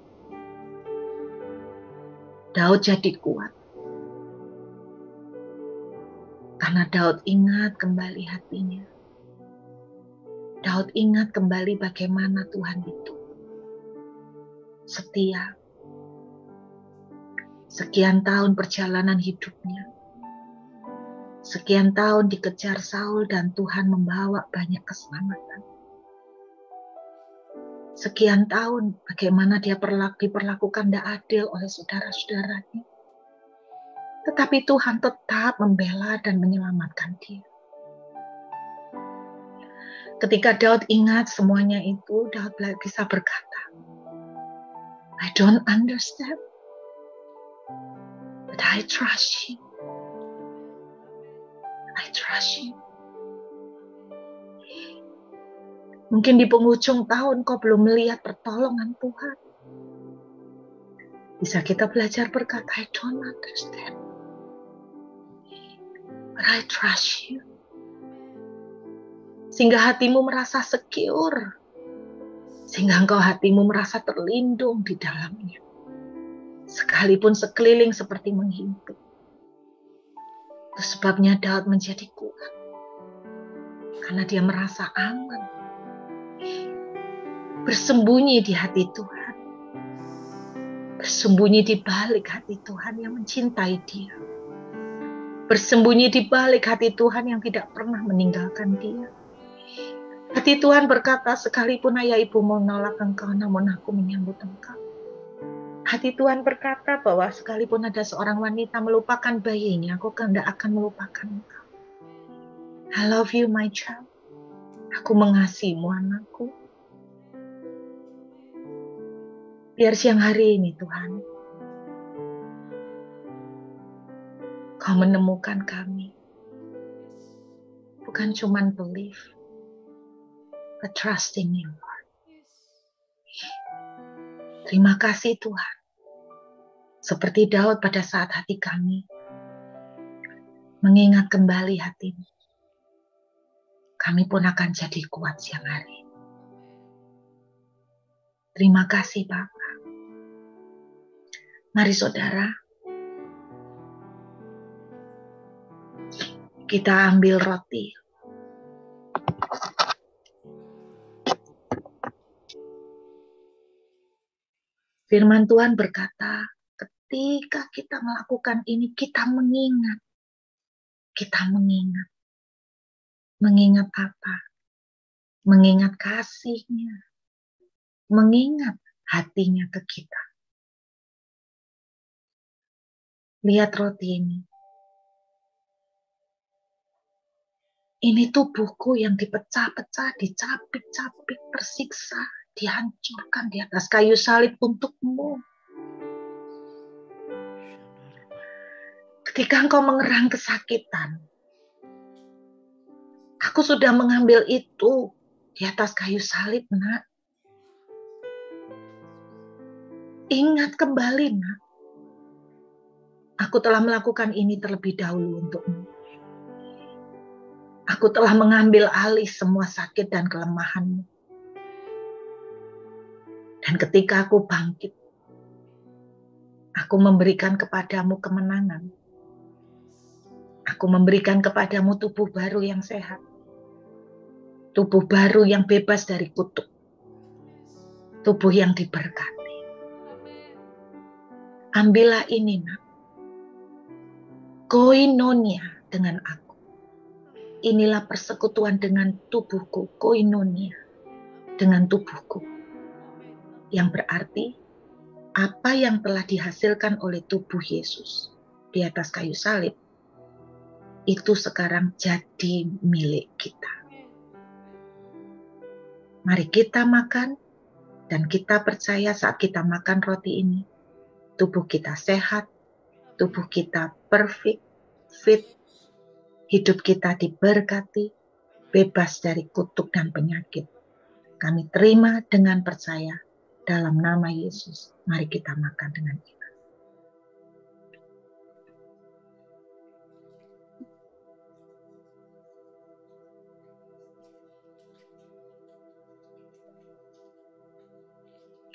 Daud jadi kuat. Karena Daud ingat kembali hatinya. Daud ingat kembali bagaimana Tuhan itu setia. Sekian tahun perjalanan hidupnya. Sekian tahun dikejar Saul dan Tuhan membawa banyak keselamatan. Sekian tahun bagaimana dia diperlakukan tidak adil oleh saudara-saudaranya. Tetapi Tuhan tetap membela dan menyelamatkan dia. Ketika Daud ingat semuanya itu, Daud bisa berkata, I don't understand, but I trust you. I trust you. Mungkin di penghujung tahun kau belum melihat pertolongan Tuhan. Bisa kita belajar berkata, I don't understand, but I trust you. Sehingga hatimu merasa secure. Sehingga engkau hatimu merasa terlindung di dalamnya. Sekalipun sekeliling seperti menghimpit. Itu sebabnya Daud menjadi kuat. Karena dia merasa aman. Bersembunyi di hati Tuhan. Bersembunyi di balik hati Tuhan yang mencintai dia. Bersembunyi di balik hati Tuhan yang tidak pernah meninggalkan dia. Hati Tuhan berkata, sekalipun ayah ibu menolak engkau, namun aku menyambut engkau. Hati Tuhan berkata bahwa sekalipun ada seorang wanita melupakan bayinya, aku tidak akan melupakan engkau. I love you my child. Aku mengasihimu anakku. Biar siang hari ini Tuhan, kau menemukan kami. Bukan cuma believe, but trust in you, Lord. Terima kasih Tuhan. Seperti Daud pada saat hati kami mengingat kembali hatimu. Kami pun akan jadi kuat siang hari. Terima kasih Bapa. Mari saudara, kita ambil roti. Firman Tuhan berkata, ketika kita melakukan ini, kita mengingat. Kita mengingat. Mengingat apa? Mengingat kasih-Nya. Mengingat hatinya ke kita. Lihat roti ini. Ini tubuhku yang dipecah-pecah, dicapik-capik, tersiksa, dihancurkan di atas kayu salib untukmu. Ketika engkau mengerang kesakitan, aku sudah mengambil itu di atas kayu salib, nak. Ingat kembali, nak. Aku telah melakukan ini terlebih dahulu untukmu. Aku telah mengambil alih semua sakit dan kelemahanmu. Dan ketika aku bangkit, aku memberikan kepadamu kemenangan. Aku memberikan kepadamu tubuh baru yang sehat. Tubuh baru yang bebas dari kutuk. Tubuh yang diberkati. Ambillah ini, nak. Koinonia dengan aku. Inilah persekutuan dengan tubuhku, koinonia dengan tubuhku. Yang berarti apa yang telah dihasilkan oleh tubuh Yesus di atas kayu salib itu sekarang jadi milik kita. Mari kita makan dan kita percaya saat kita makan roti ini, tubuh kita sehat, tubuh kita perfect, fit, hidup kita diberkati, bebas dari kutuk dan penyakit. Kami terima dengan percaya dalam nama Yesus. Mari kita makan dengan iman.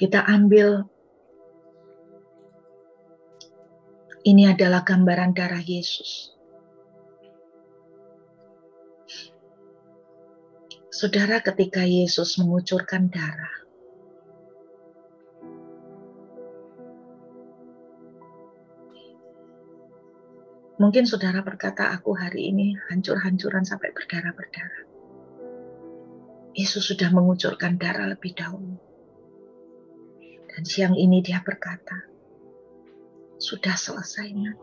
Kita ambil, ini adalah gambaran darah Yesus. Saudara, ketika Yesus mengucurkan darah, mungkin saudara berkata, aku hari ini hancur-hancuran sampai berdarah-berdarah. Yesus sudah mengucurkan darah lebih dahulu. Dan siang ini dia berkata, sudah selesai, nak.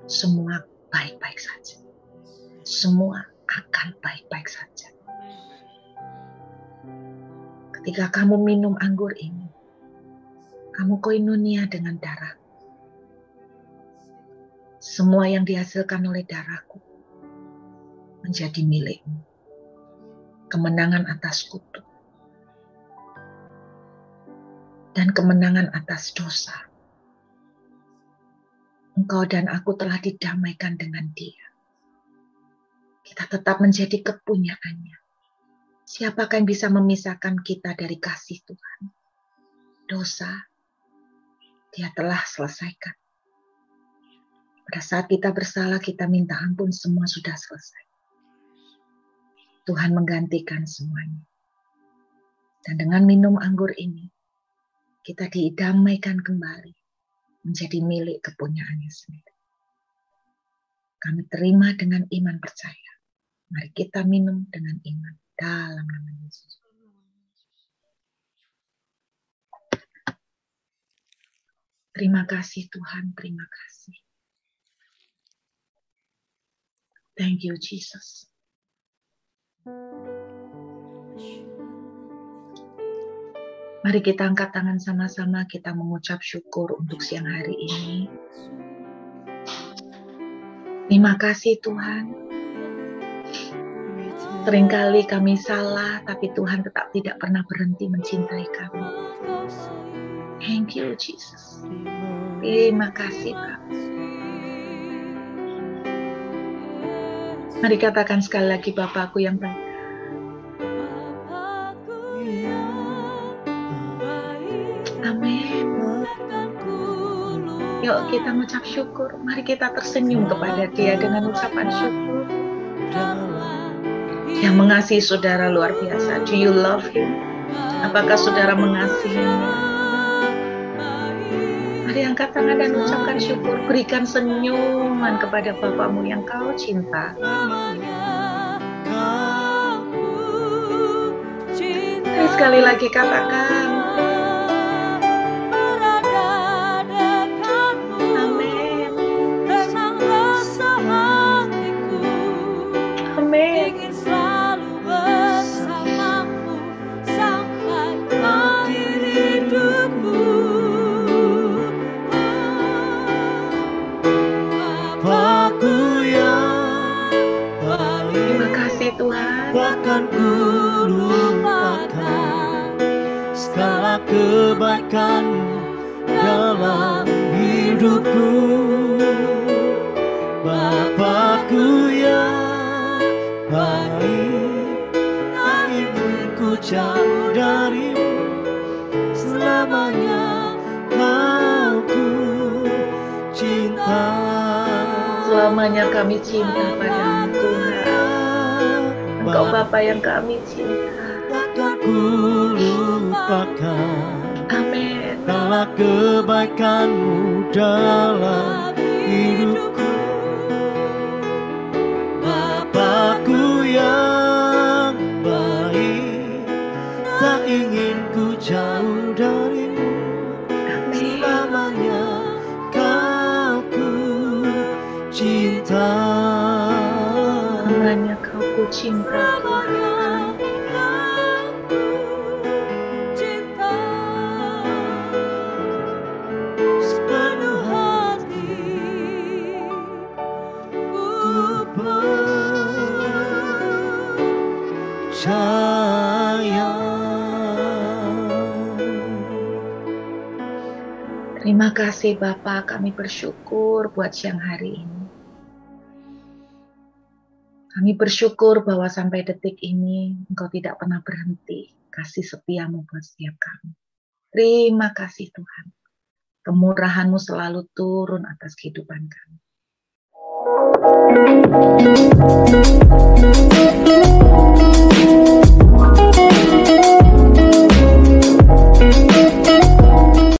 Semua baik-baik saja. Semua akan baik-baik saja. Ketika kamu minum anggur ini, kamu koinonia dengan darah. Semua yang dihasilkan oleh darahku menjadi milikmu. Kemenangan atas kutuk. Dan kemenangan atas dosa. Engkau dan aku telah didamaikan dengan Dia. Kita tetap menjadi kepunyaannya. Siapakah yang bisa memisahkan kita dari kasih Tuhan? Dosa, Dia telah selesaikan. Pada saat kita bersalah, kita minta ampun, semua sudah selesai. Tuhan menggantikan semuanya. Dan dengan minum anggur ini, kita didamaikan kembali menjadi milik kepunyaannya sendiri. Kami terima dengan iman percaya. Mari kita minum dengan iman dalam nama Yesus. Terima kasih Tuhan, terima kasih. Thank you Jesus. Mari kita angkat tangan sama-sama, kita mengucap syukur untuk siang hari ini. Terima kasih Tuhan. Seringkali kami salah, tapi Tuhan tetap tidak pernah berhenti mencintai kami. Thank you Jesus. Terima kasih Pak. Mari katakan sekali lagi, Bapakku yang baik. Amin. Yuk kita mengucap syukur. Mari kita tersenyum kepada Dia dengan ucapan syukur. Yang mengasihi saudara luar biasa. Do you love Him? Apakah saudara mengasihinya? Mari angkat tangan dan ucapkan syukur. Berikan senyuman kepada Bapamu yang kau cinta. Mari sekali lagi katakan. Amin. hidupku. Bapakku yang baik, tak ingin ku jauh darimu. Selamanya kau ku cinta. Selamanya kami cinta padamu Tuhan. Engkau Bapa yang kami cinta. Takkan ku lupakan Amin. segala kebaikanmu dalam hidupku. Bapakku yang baik, tak ingin ku jauh darimu. Selamanya kau ku cinta. Selamanya kau ku cinta Tuhan. Sepenuh hati ku percaya. Terima kasih Bapa, kami bersyukur buat siang hari ini. Kami bersyukur bahwa sampai detik ini Engkau tidak pernah berhenti kasih setiamu buat setiap kami. Terima kasih Tuhan. Kemurahan-Mu selalu turun atas kehidupan kami.